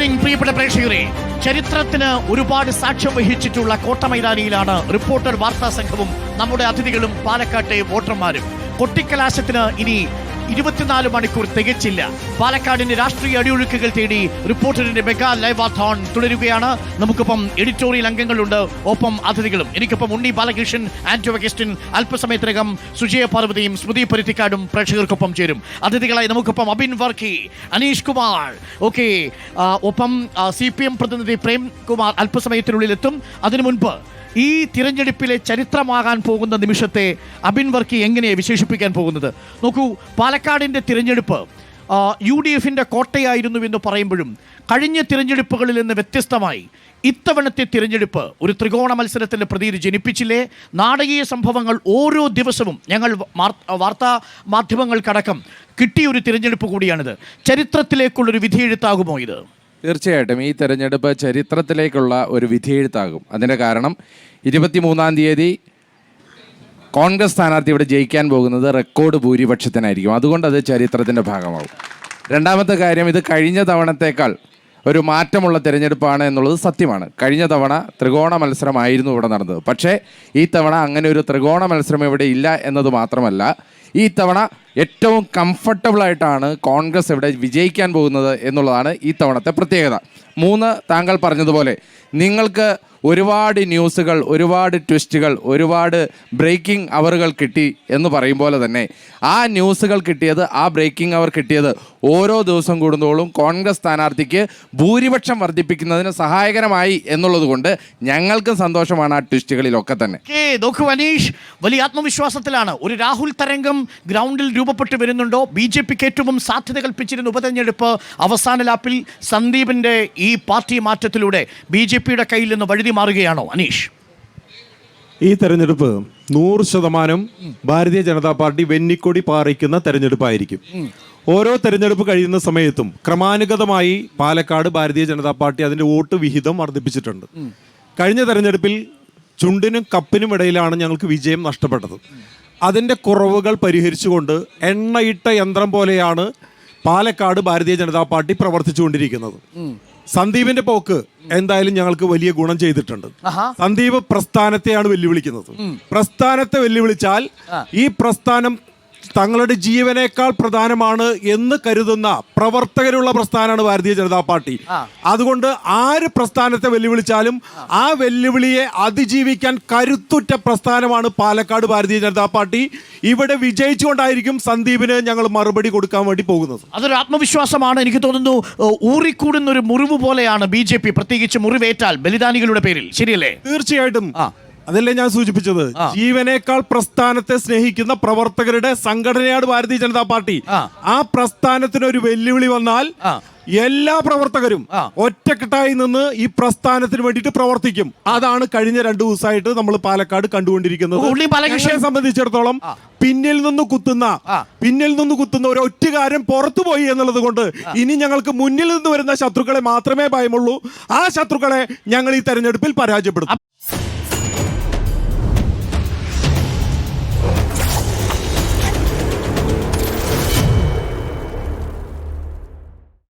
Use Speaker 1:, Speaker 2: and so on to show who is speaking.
Speaker 1: Morning പ്രിയപ്പെട്ട പ്രേക്ഷകരെ, ചരിത്രത്തിന് ഒരുപാട് സാക്ഷ്യം വഹിച്ചിട്ടുള്ള കോട്ടമൈതാനിയിലാണ് റിപ്പോർട്ടർ വാർത്താ സംഘവും നമ്മുടെ അതിഥികളും പാലക്കാട്ടെ വോട്ടർമാരും. കൊട്ടിക്കലാശത്തിന് ഇനി 24 മണിക്കൂർ തികച്ചില്ല. പാലക്കാടിന്റെ രാഷ്ട്രീയ അടിയൊഴുക്കുകൾ തേടി റിപ്പോർട്ടറിന്റെ മെഗാ ലൈവാത്തോൺ തുടരുകയാണ്. നമുക്കിപ്പം എഡിറ്റോറിയൽ അംഗങ്ങളുണ്ട്, ഒപ്പം അതിഥികളും. എനിക്കൊപ്പം ഉണ്ണി ബാലകൃഷ്ണൻ, ആന്റോ അഗസ്റ്റിൻ, അല്പസമയത്തിനകം സുജയ പാർവതിയും സ്മൃതി പരുത്തിക്കാടും പ്രേക്ഷകർക്കൊപ്പം ചേരും. അതിഥികളായി നമുക്കൊപ്പം അബിൻ വർക്കി, അനീഷ് കുമാർ, ഓക്കെ, ഒപ്പം CPM പ്രതിനിധി പ്രേം കുമാർ അല്പസമയത്തിനുള്ളിൽ എത്തും. അതിനു മുൻപ് ഈ തിരഞ്ഞെടുപ്പിലെ ചരിത്രമാകാൻ പോകുന്ന നിമിഷത്തെ അബിൻ വർക്കി എങ്ങനെയാണ് വിശേഷിപ്പിക്കാൻ പോകുന്നത്? നോക്കൂ, പാലക്കാടിൻ്റെ തിരഞ്ഞെടുപ്പ് UDFിൻ്റെ കോട്ടയായിരുന്നുവെന്ന് പറയുമ്പോഴും കഴിഞ്ഞ തിരഞ്ഞെടുപ്പുകളിൽ നിന്ന് വ്യത്യസ്തമായി ഇത്തവണത്തെ തിരഞ്ഞെടുപ്പ് ഒരു ത്രികോണ മത്സരത്തിൻ്റെ പ്രതീതി ജനിപ്പിച്ചില്ലേ? നാടകീയ സംഭവങ്ങൾ ഓരോ ദിവസവും ഞങ്ങൾ വാർത്താ മാധ്യമങ്ങൾക്കടക്കം കിട്ടിയൊരു തിരഞ്ഞെടുപ്പ് കൂടിയാണിത്. ചരിത്രത്തിലേക്കുള്ളൊരു വിധിയെഴുത്താകുമോ ഇത്?
Speaker 2: തീർച്ചയായിട്ടും ഈ തെരഞ്ഞെടുപ്പ് ചരിത്രത്തിലേക്കുള്ള ഒരു വിധിയെഴുത്താകും. അതിൻ്റെ കാരണം 23-ാം തീയതി കോൺഗ്രസ് സ്ഥാനാർത്ഥി ഇവിടെ ജയിക്കാൻ പോകുന്നത് റെക്കോർഡ് ഭൂരിപക്ഷത്തിനായിരിക്കും. അതുകൊണ്ട് അത് ചരിത്രത്തിൻ്റെ ഭാഗമാകും. രണ്ടാമത്തെ കാര്യം, ഇത് കഴിഞ്ഞ തവണത്തേക്കാൾ ഒരു മാറ്റമുള്ള തിരഞ്ഞെടുപ്പാണ് എന്നുള്ളത് സത്യമാണ്. കഴിഞ്ഞ തവണ ത്രികോണ മത്സരമായിരുന്നു ഇവിടെ നടന്നത്. പക്ഷേ ഈ തവണ അങ്ങനെ ഒരു ത്രികോണ മത്സരം ഇവിടെ ഇല്ല എന്നത് മാത്രമല്ല, ഈ തവണ ഏറ്റവും കംഫർട്ടബിളായിട്ടാണ് കോൺഗ്രസ് ഇവിടെ വിജയിക്കാൻ പോകുന്നത് എന്നുള്ളതാണ് ഈ തവണത്തെ പ്രത്യേകത. 3, താങ്കൾ പറഞ്ഞതുപോലെ നിങ്ങൾക്ക് ഒരുപാട് ന്യൂസുകൾ, ഒരുപാട് ട്വിസ്റ്റുകൾ, ഒരുപാട് ബ്രേക്കിംഗ് അവറുകൾ കിട്ടി എന്ന് പറയും പോലെ തന്നെ ആ ന്യൂസുകൾ കിട്ടിയത്, ആ ബ്രേക്കിംഗ് അവർ കിട്ടിയത് ഓരോ ദിവസം കൂടുന്നതോളം കോൺഗ്രസ് സ്ഥാനാർത്ഥിക്ക് ഭൂരിപക്ഷം വർദ്ധിപ്പിക്കുന്നതിന് സഹായകരമായി എന്നുള്ളത് കൊണ്ട് ഞങ്ങൾക്കും സന്തോഷമാണ് ആ ട്വിസ്റ്റുകളിലൊക്കെ തന്നെ.
Speaker 1: നോക്കൂ അനീഷ്, വലിയ ആത്മവിശ്വാസത്തിലാണ്. ഒരു രാഹുൽ തരംഗം ഗ്രൗണ്ടിൽ രൂപപ്പെട്ടു വരുന്നുണ്ടോ? BJPക്ക് ഏറ്റവും സാധ്യത കൽപ്പിച്ചിരുന്ന ഉപതെരഞ്ഞെടുപ്പ് അവസാന ലാപ്പിൽ സന്ദീപിൻ്റെ ഈ പാർട്ടി മാറ്റത്തിലൂടെ BJPയുടെ കയ്യിൽ നിന്ന് വഴുതി മാറുകയാണോ അനീഷ്?
Speaker 3: ഈ തെരഞ്ഞെടുപ്പ് 100% ഭാരതീയ ജനതാ പാർട്ടി വെന്നിക്കൊടി പാറിക്കുന്ന തെരഞ്ഞെടുപ്പായിരിക്കും. ഓരോ തെരഞ്ഞെടുപ്പ് കഴിയുന്ന സമയത്തും ക്രമാനുഗതമായി പാലക്കാട് ഭാരതീയ ജനതാ പാർട്ടി അതിൻ്റെ വോട്ട് വിഹിതം വർദ്ധിപ്പിച്ചിട്ടുണ്ട്. കഴിഞ്ഞ തെരഞ്ഞെടുപ്പിൽ ചുണ്ടിനും കപ്പിനും ഇടയിലാണ് ഞങ്ങൾക്ക് വിജയം നഷ്ടപ്പെട്ടത്. അതിൻ്റെ കുറവുകൾ പരിഹരിച്ചുകൊണ്ട് എണ്ണയിട്ട യന്ത്രം പോലെയാണ് പാലക്കാട് ഭാരതീയ ജനതാ പാർട്ടി പ്രവർത്തിച്ചുകൊണ്ടിരിക്കുന്നത്. സന്ദീപിന്റെ പോക്ക് എന്തായാലും ഞങ്ങൾക്ക് വലിയ ഗുണം ചെയ്തിട്ടുണ്ട്. സന്ദീപ് പ്രസ്ഥാനത്തെയാണ് വെല്ലുവിളിക്കുന്നത്. പ്രസ്ഥാനത്തെ വെല്ലുവിളിച്ചാൽ ഈ പ്രസ്ഥാനം തങ്ങളുടെ ജീവനേക്കാൾ പ്രധാനമാണ് എന്ന് കരുതുന്ന പ്രവർത്തകരുള്ള പ്രസ്ഥാനമാണ് ഭാരതീയ ജനതാ പാർട്ടി. അതുകൊണ്ട് ആര് പ്രസ്ഥാനത്തെ വെല്ലുവിളിച്ചാലും ആ വെല്ലുവിളിയെ അതിജീവിക്കാൻ കരുത്തുറ്റ പ്രസ്ഥാനമാണ് പാലക്കാട് ഭാരതീയ ജനതാ പാർട്ടി. ഇവിടെ വിജയിച്ചുകൊണ്ടായിരിക്കും സന്ദീപിന് ഞങ്ങൾ മറുപടി കൊടുക്കാൻ വേണ്ടി പോകുന്നത്.
Speaker 1: അതൊരു ആത്മവിശ്വാസമാണ്. എനിക്ക് തോന്നുന്നു ഊറിക്കൂടുന്ന ഒരു മുറിവ് പോലെയാണ് BJP, പ്രത്യേകിച്ച് മുറിവേറ്റാൽ ബലിദാനികളുടെ പേരിൽ. ശരിയല്ലേ?
Speaker 3: തീർച്ചയായിട്ടും. അതല്ലേ ഞാൻ സൂചിപ്പിച്ചത്, ജീവനേക്കാൾ പ്രസ്ഥാനത്തെ സ്നേഹിക്കുന്ന പ്രവർത്തകരുടെ സംഘടനയാണ് ഭാരതീയ ജനതാ പാർട്ടി. ആ പ്രസ്ഥാനത്തിന് ഒരു വെല്ലുവിളി വന്നാൽ എല്ലാ പ്രവർത്തകരും ഒറ്റക്കെട്ടായി നിന്ന് ഈ പ്രസ്ഥാനത്തിന് വേണ്ടിയിട്ട് പ്രവർത്തിക്കും. അതാണ് കഴിഞ്ഞ 2 ദിവസമായിട്ട് നമ്മൾ പാലക്കാട് കണ്ടുകൊണ്ടിരിക്കുന്നത്. ഞങ്ങളെ സംബന്ധിച്ചിടത്തോളം പിന്നിൽ നിന്ന് കുത്തുന്ന ഒരു ഒറ്റുകാരൻ പുറത്തുപോയി എന്നുള്ളത് കൊണ്ട് ഇനി ഞങ്ങൾക്ക് മുന്നിൽ നിന്ന് വരുന്ന ശത്രുക്കളെ മാത്രമേ ഭയമുള്ളൂ. ആ ശത്രുക്കളെ ഞങ്ങൾ ഈ തെരഞ്ഞെടുപ്പിൽ പരാജയപ്പെടുത്തും.